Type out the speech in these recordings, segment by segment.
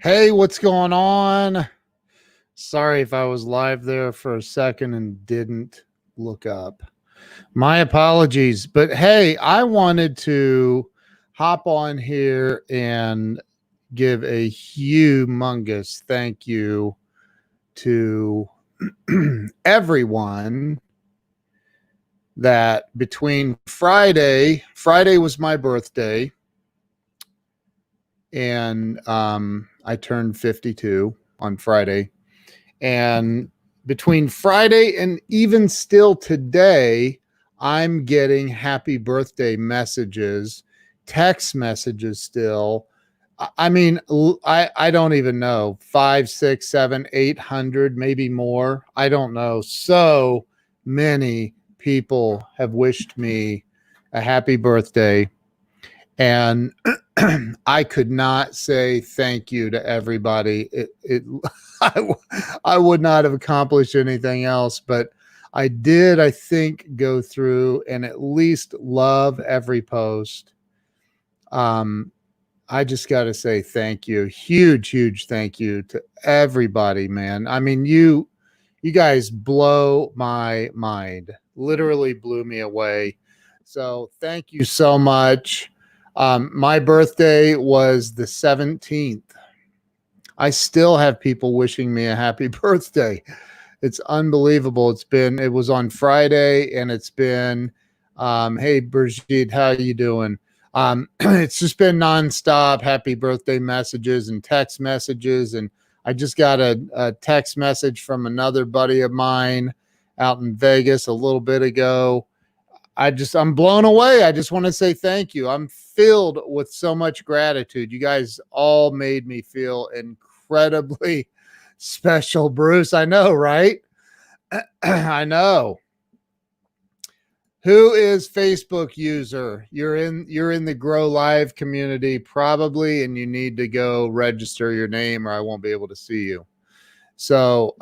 Hey, what's going on? Sorry if I was live there for a second and didn't look up. My apologies. But hey, I wanted to hop on here and give a humongous thank you to everyone that between Friday was my birthday, and I turned 52 on Friday. And between Friday and even still today, I'm getting happy birthday messages, text messages still. I mean, I don't even know, 5, 6, 7, 800, maybe more. I don't know. So many people have wished me a happy birthday. And I could not say thank you to everybody. I, I would not have accomplished anything else, but I did, I think, go through and at least love every post. I just got to say thank you. Huge thank you to everybody, man. I mean, you guys blow my mind. Literally blew me away. So thank you so much. My birthday was the 17th. I still have people wishing me a happy birthday. It's unbelievable. It was on Friday, and it's been, hey, Brigitte, how you doing? It's just been nonstop happy birthday messages and text messages. And I just got a text message from another buddy of mine out in Vegas a little bit ago. I'm blown away. I just want to say thank you. I'm filled with so much gratitude. You guys all made me feel incredibly special, Bruce. I know, right? I know. Who is Facebook user? You're in the Grow Live community probably, and you need to go register your name or I won't be able to see you. So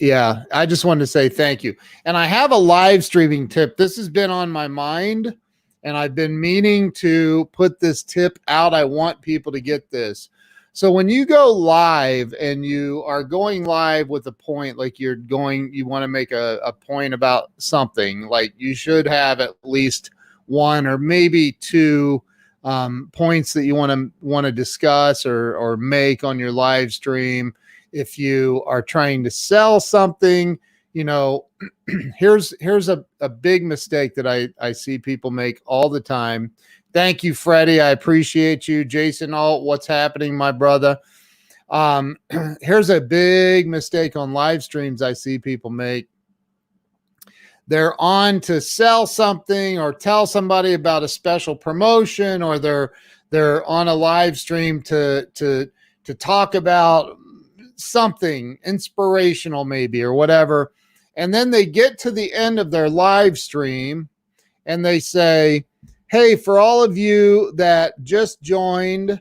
yeah, I just wanted to say thank you. And I have a live streaming tip. This has been on my mind, and I've been meaning to put this tip out. I want people to get this. So when you go live and you are going live with a point, like you want to make a point about something, like you should have at least one or maybe two points that you want to discuss or make on your live stream. If you are trying to sell something, here's a big mistake that I see people make all the time. Thank you, Freddie. I appreciate you. Jason Alt, what's happening, my brother? Here's a big mistake on live streams I see people make. They're on to sell something or tell somebody about a special promotion, or they're on a live stream to talk about something inspirational maybe or whatever. And then they get to the end of their live stream and they say, hey, for all of you that just joined,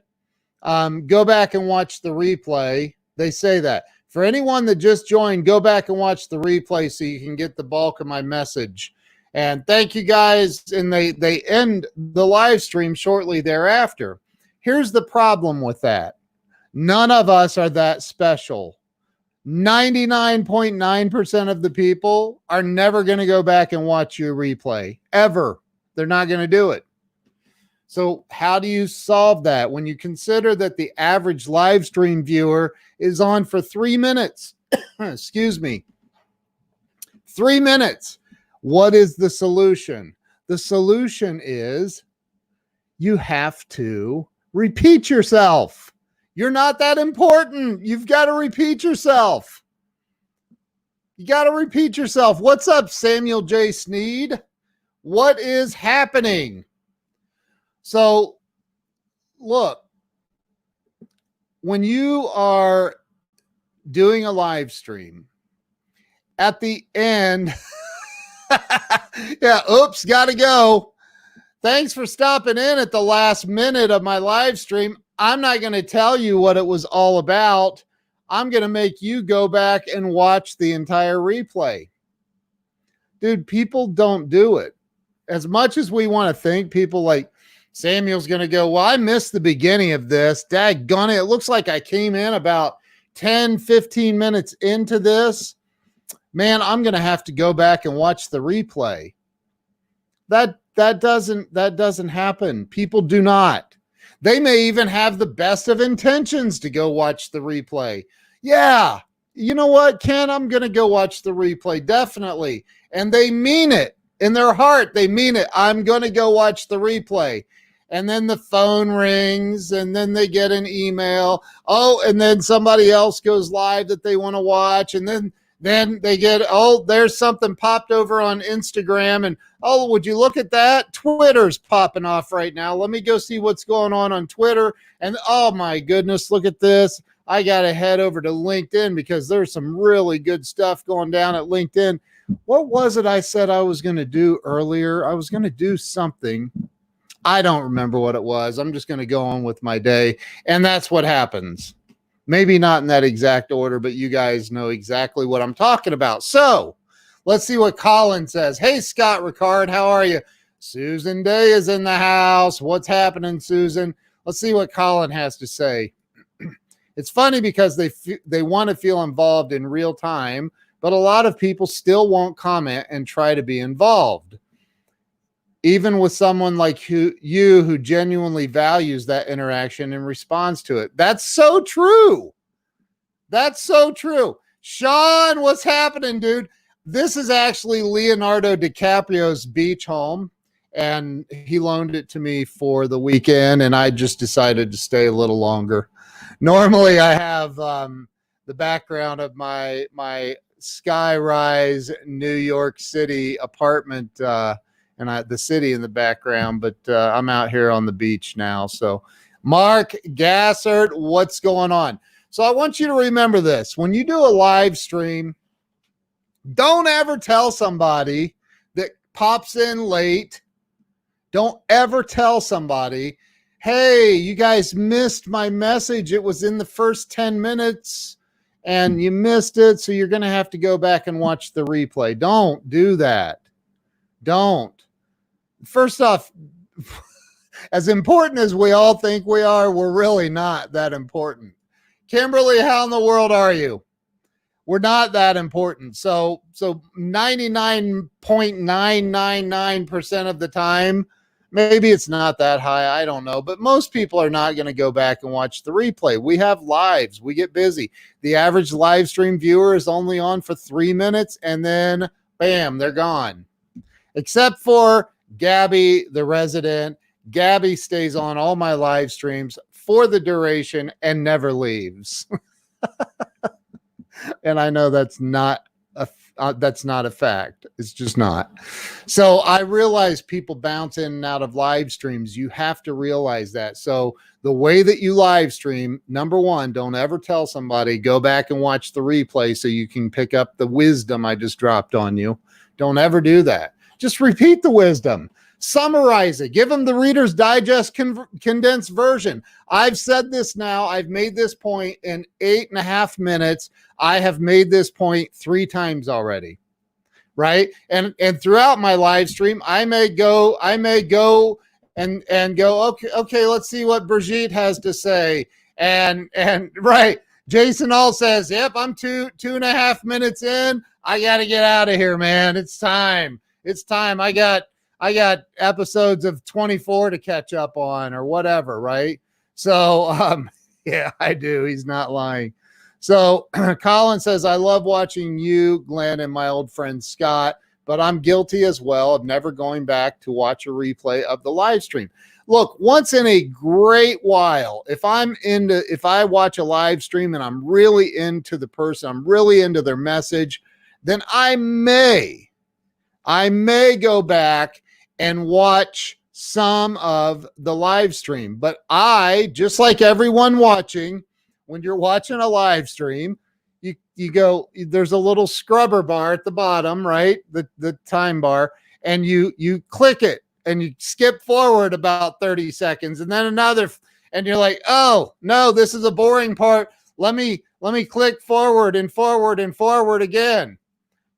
go back and watch the replay. They say that. For anyone that just joined, go back and watch the replay so you can get the bulk of my message. And thank you guys. And they end the live stream shortly thereafter. Here's the problem with that. None of us are that special. 99.9% of the people are never going to go back and watch your replay, ever. They're not going to do it. So how do you solve that when you consider that the average live stream viewer is on for 3 minutes? Excuse me. 3 minutes. What is the solution? The solution is you have to repeat yourself. You're not that important. You've got to repeat yourself. You got to repeat yourself. What's up, Samuel J. Sneed? What is happening? So, look, when you are doing a live stream, at the end, yeah, oops, got to go. Thanks for stopping in at the last minute of my live stream. I'm not going to tell you what it was all about. I'm going to make you go back and watch the entire replay. Dude, people don't do it. As much as we want to think people like, Samuel's going to go, well, I missed the beginning of this. Daggone it. It looks like I came in about 10, 15 minutes into this. Man, I'm going to have to go back and watch the replay. That doesn't happen. People do not. They may even have the best of intentions to go watch the replay. Yeah, you know what, Ken? I'm going to go watch the replay, definitely. And they mean it. In their heart, they mean it. I'm going to go watch the replay. And then the phone rings, and then they get an email. Oh, and then somebody else goes live that they want to watch. And then they get, oh, there's something popped over on Instagram. And, oh, would you look at that? Twitter's popping off right now. Let me go see what's going on Twitter. And, oh, my goodness, look at this. I got to head over to LinkedIn because there's some really good stuff going down at LinkedIn. What was it I said I was going to do earlier? I was going to do something. I don't remember what it was. I'm just going to go on with my day. And that's what happens. Maybe not in that exact order, but you guys know exactly what I'm talking about. So let's see what Colin says. Hey, Scott Ricard, how are you? Susan Day is in the house. What's happening, Susan? Let's see what Colin has to say. It's funny because they want to feel involved in real time, but a lot of people still won't comment and try to be involved. Even with someone like you who genuinely values that interaction and responds to it. That's so true. That's so true. Sean, what's happening, dude? This is actually Leonardo DiCaprio's beach home, and he loaned it to me for the weekend, and I just decided to stay a little longer. Normally, I have the background of my skyrise New York City apartment and the city in the background, but I'm out here on the beach now. So Mark Gassert, what's going on? So I want you to remember this. When you do a live stream, don't ever tell somebody that pops in late. Don't ever tell somebody, hey, you guys missed my message. It was in the first 10 minutes and you missed it. So you're going to have to go back and watch the replay. Don't do that. Don't. First off, as important as we all think we are, we're really not that important. Kimberly, how in the world are you? We're not that important. So 99.999% of the time, maybe it's not that high. I don't know. But most people are not going to go back and watch the replay. We have lives. We get busy. The average live stream viewer is only on for 3 minutes, and then, bam, they're gone. Except for Gabby, the resident. Gabby stays on all my live streams for the duration and never leaves. And I know that's not a fact. It's just not. So I realize people bounce in and out of live streams. You have to realize that. So the way that you live stream, number one, don't ever tell somebody, go back and watch the replay so you can pick up the wisdom I just dropped on you. Don't ever do that. Just repeat the wisdom. Summarize it. Give them the Reader's Digest condensed version. I've said this now. I've made this point in 8.5 minutes. I have made this point 3 times already, right? And throughout my live stream, I may go and go, okay, let's see what Brigitte has to say. And right, Jason All says, yep, I'm 2.5 minutes in. I got to get out of here, man. It's time. It's time. I got episodes of 24 to catch up on or whatever, right? So, yeah, I do. He's not lying. So Colin says, I love watching you, Glenn, and my old friend Scott, but I'm guilty as well of never going back to watch a replay of the live stream. Look, once in a great while, if I watch a live stream and I'm really into the person, I'm really into their message, then I may go back and watch some of the live stream. But I, just like everyone watching, when you're watching a live stream, you go, there's a little scrubber bar at the bottom, right? The time bar, and you click it and you skip forward about 30 seconds and then another, and you're like, oh no, this is a boring part. Let me click forward and forward and forward again.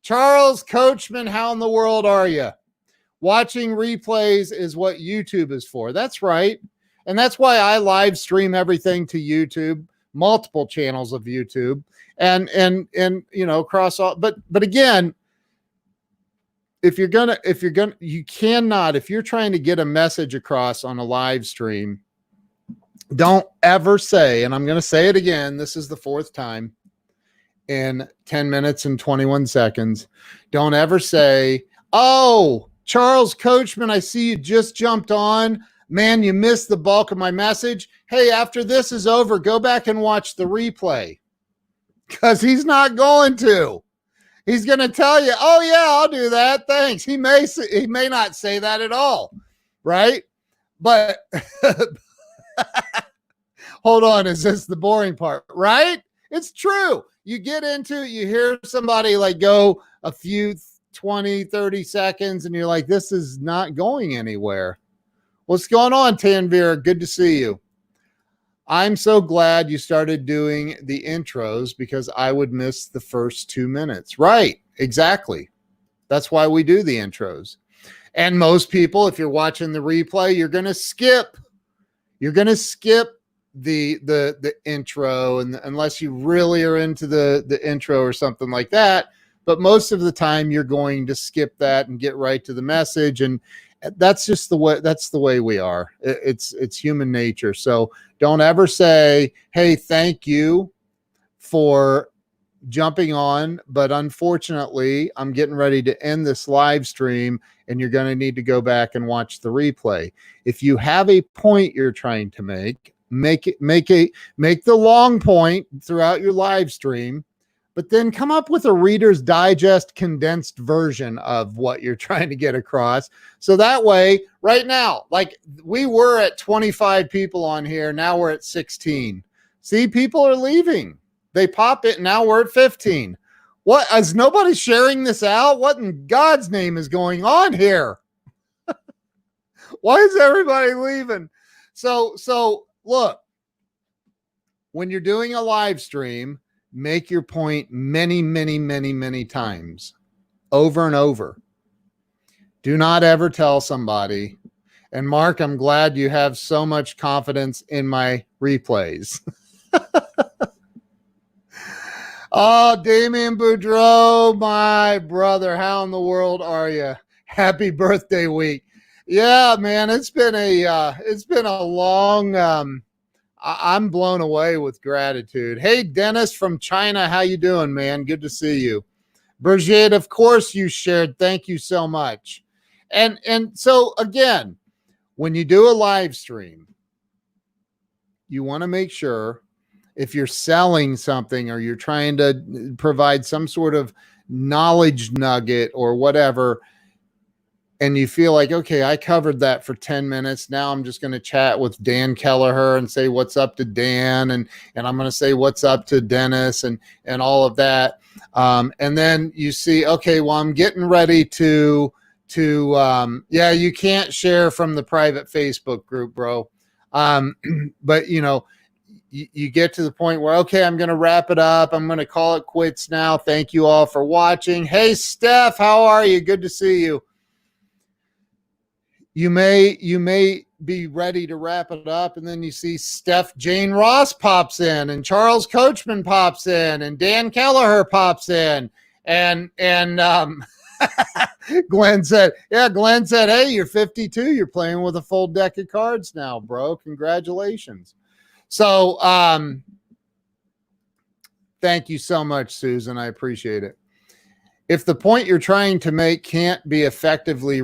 Charles Coachman, how in the world are you? Watching replays is what YouTube is for. That's right. And that's why I live stream everything to YouTube, multiple channels of YouTube, and you know, across all. But again, if you're trying to get a message across on a live stream, don't ever say, and I'm going to say it again, this is the fourth time in 10 minutes and 21 seconds. Don't ever say, "Oh, Charles Coachman, I see you just jumped on. Man, you missed the bulk of my message. Hey, after this is over, go back and watch the replay." Because he's not going to. He's going to tell you, "Oh yeah, I'll do that. Thanks." He may not say that at all, right? But hold on, is this the boring part, right? It's true. You get into it, you hear somebody like go a few 20, 30 seconds, and you're like, this is not going anywhere. What's going on, Tanvir? Good to see you. I'm so glad you started doing the intros because I would miss the first 2 minutes. Right, exactly. That's why we do the intros. And most people, if you're watching the replay, you're going to skip. You're going to skip the intro, and unless you really are into the intro or something like that. But most of the time you're going to skip that and get right to the message. And that's just the way we are. It's human nature. So don't ever say, "Hey, thank you for jumping on, but unfortunately I'm getting ready to end this live stream and you're going to need to go back and watch the replay." If you have a point you're trying to make the long point throughout your live stream, but then come up with a Reader's Digest condensed version of what you're trying to get across. So that way, right now, like we were at 25 people on here, now we're at 16. See, people are leaving. They pop it, now we're at 15. What, is nobody sharing this out? What in God's name is going on here? Why is everybody leaving? So look, when you're doing a live stream, make your point many, many, many, many times, over and over. Do not ever tell somebody, and Mark, I'm glad you have so much confidence in my replays. Oh, Damien Boudreau, my brother, how in the world are you? Happy birthday week. Yeah, man, it's been a long, I'm blown away with gratitude. Hey, Dennis from China, how you doing, man? Good to see you. Brigitte, of course you shared. Thank you so much. And so again, when you do a live stream, you want to make sure, if you're selling something or you're trying to provide some sort of knowledge nugget or whatever, and you feel like, okay, I covered that for 10 minutes. Now I'm just going to chat with Dan Kelleher and say what's up to Dan. And I'm going to say what's up to Dennis and all of that. And then you see, okay, well, I'm getting ready to yeah, you can't share from the private Facebook group, bro. But you know, you get to the point where, okay, I'm going to wrap it up. I'm going to call it quits now. Thank you all for watching. Hey, Steph, how are you? Good to see you. You may be ready to wrap it up, and then you see Steph Jane Ross pops in, and Charles Coachman pops in, and Dan Kelleher pops in, and Glenn said, hey, you're 52. You're playing with a full deck of cards now, bro. Congratulations. So thank you so much, Susan. I appreciate it. If the point you're trying to make can't be effectively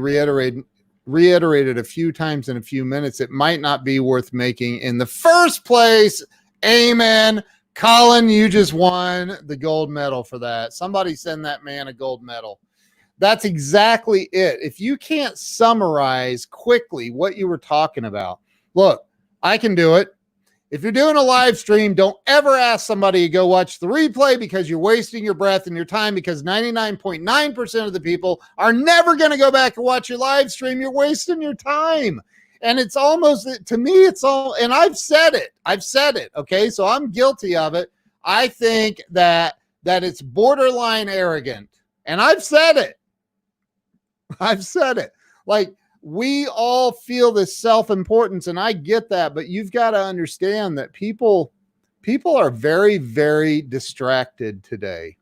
reiterated a few times in a few minutes, it might not be worth making in the first place. Amen. Colin, you just won the gold medal for that. Somebody send that man a gold medal. That's exactly it. If you can't summarize quickly what you were talking about, look, I can do it. If you're doing a live stream, don't ever ask somebody to go watch the replay, because you're wasting your breath and your time, because 99.9% of the people are never going to go back and watch your live stream. You're wasting your time. And it's almost, to me, it's all, and I've said it. Okay. So I'm guilty of it. I think that it's borderline arrogant, and I've said it. Like, we all feel this self-importance, and I get that, but you've got to understand that people are very, very distracted today.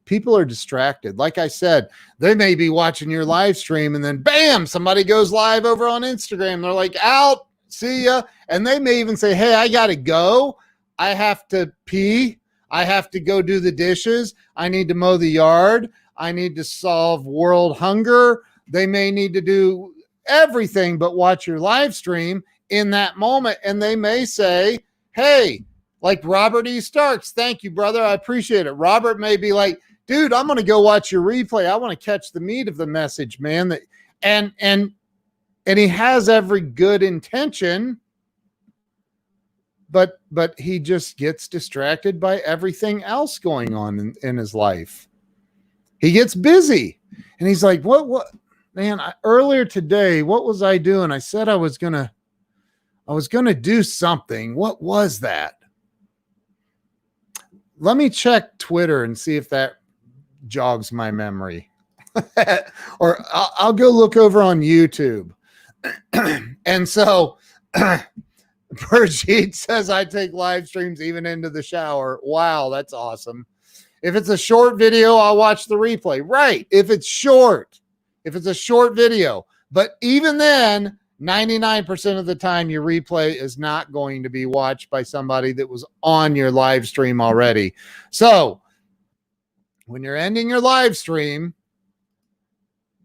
People are distracted. Like I said, they may be watching your live stream and then bam, somebody goes live over on Instagram. They're like, out, see ya. And they may even say, hey, I got to go. I have to pee. I have to go do the dishes. I need to mow the yard. I need to solve world hunger. They may need to do everything but watch your live stream in that moment. And they may say, hey, like Robert E. Starks, thank you, brother. I appreciate it. Robert may be like, dude, I'm going to go watch your replay. I want to catch the meat of the message, man. And he has every good intention, but he just gets distracted by everything else going on in his life. He gets busy, and he's like, what, man, earlier today, what was I doing? I said I was going to do something. What was that? Let me check Twitter and see if that jogs my memory. Or I'll go look over on YouTube. And so Brigitte says, I take live streams even into the shower. Wow, that's awesome. If it's a short video, I'll watch the replay. Right. If it's a short video. But even then, 99% of the time, your replay is not going to be watched by somebody that was on your live stream already. So when you're ending your live stream,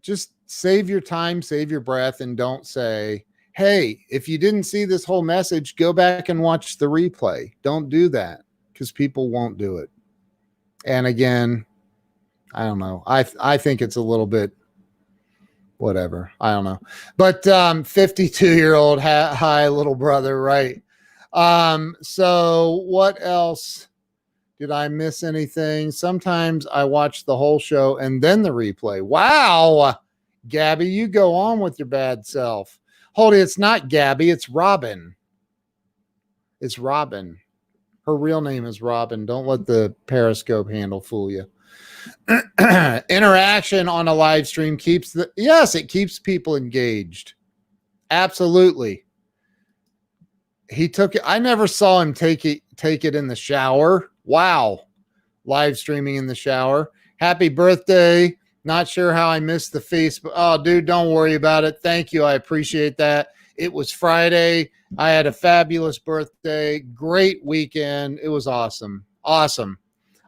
just save your time, save your breath, and don't say, hey, if you didn't see this whole message, go back and watch the replay. Don't do that, because people won't do it. And again, I don't know. I think it's a little bit whatever. I don't know. But 52-year-old, hi, little brother, right? So what else? Did I miss anything? Sometimes I watch the whole show and then the replay. Wow. Gabby, you go on with your bad self. Hold it. It's not Gabby. It's Robin. It's Robin. Her real name is Robin. Don't let the Periscope handle fool you. Interaction on a live stream keeps it keeps people engaged. Absolutely. He took it. I never saw him take it in the shower. Wow. Live streaming in the shower. Happy birthday. Not sure how I missed the Facebook. Oh, dude, don't worry about it. Thank you. I appreciate that. It was Friday. I had a fabulous birthday. Great weekend. It was awesome. Awesome.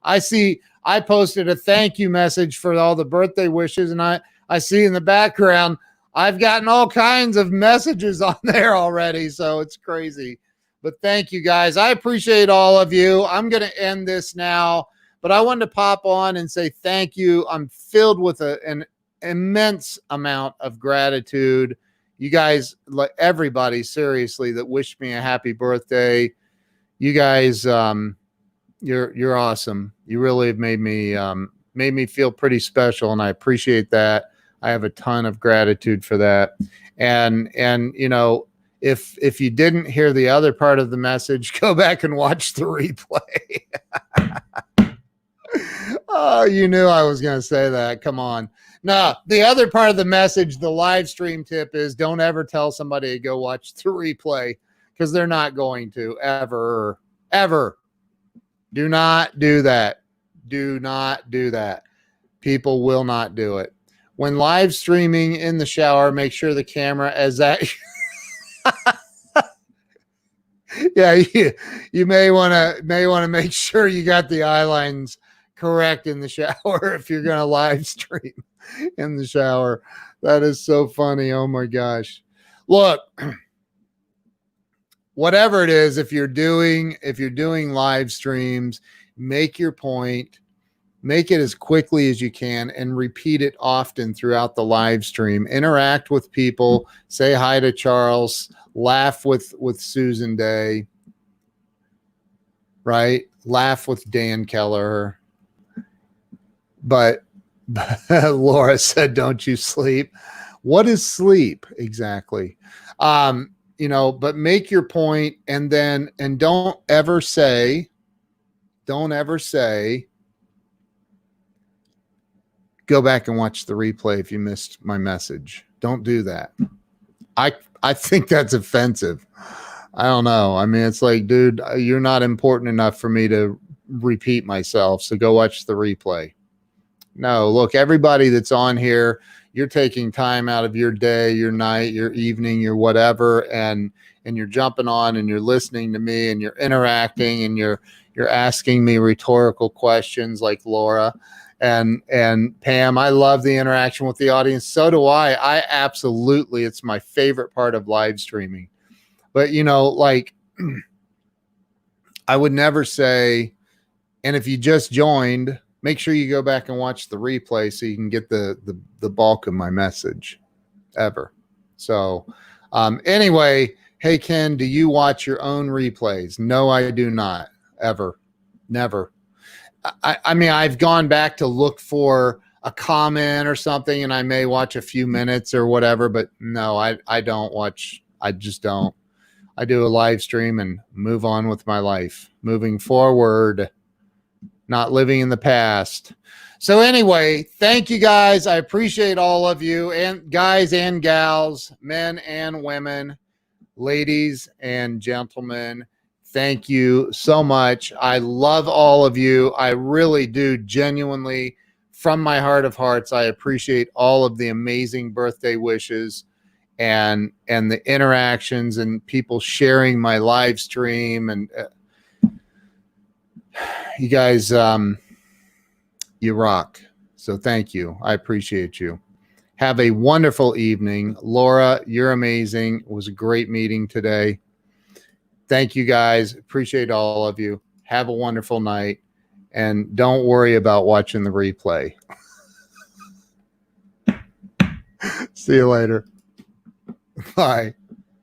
I posted a thank you message for all the birthday wishes, and I see in the background, I've gotten all kinds of messages on there already, so it's crazy. But thank you, guys. I appreciate all of you. I'm going to end this now, but I wanted to pop on and say thank you. I'm filled with an immense amount of gratitude. You guys, like everybody, seriously, that wished me a happy birthday. You guys, you're awesome. You really have made me feel pretty special, and I appreciate that. I have a ton of gratitude for that. And you know, if you didn't hear the other part of the message, go back and watch the replay. Oh, you knew I was going to say that. Come on. No, the other part of the message, the live stream tip is don't ever tell somebody to go watch the replay, because they're not going to ever. Do not do that. Do not do that. People will not do it. When live streaming in the shower, make sure the camera is at yeah, you may want to make sure you got the eye lines correct in the shower if you're going to live stream in the shower. That is so funny. Oh my gosh. Look, whatever it is, if you're doing live streams, make your point, make it as quickly as you can, and repeat it often throughout the live stream. Interact with people, say hi to Charles, laugh with Susan Day, right? Laugh with Dan Keller. But Laura said, don't you sleep? What is sleep exactly? You know, but make your point, and don't ever say, go back and watch the replay if you missed my message. Don't do that. I think that's offensive. I don't know. I mean, it's like, dude, you're not important enough for me to repeat myself. So go watch the replay. No, look, everybody that's on here, you're taking time out of your day, your night, your evening, your whatever, and you're jumping on and you're listening to me and you're interacting and you're asking me rhetorical questions like Laura and Pam. I love the interaction with the audience. So do I. I absolutely, it's my favorite part of live streaming. But you know, like I would never say, and if you just joined, make sure you go back and watch the replay so you can get the bulk of my message ever. So anyway, hey, Ken, do you watch your own replays? No, I do not. Ever. Never. I mean, I've gone back to look for a comment or something, and I may watch a few minutes or whatever, but no, I don't watch. I just don't. I do a live stream and move on with my life. Moving forward, not living in the past. So anyway, thank you guys. I appreciate all of you, and guys and gals, men and women, ladies and gentlemen. Thank you so much. I love all of you. I really do, genuinely, from my heart of hearts. I appreciate all of the amazing birthday wishes and the interactions and people sharing my live stream. And you guys, you rock. So thank you. I appreciate you. Have a wonderful evening. Laura, you're amazing. It was a great meeting today. Thank you guys. Appreciate all of you. Have a wonderful night. And don't worry about watching the replay. See you later. Bye.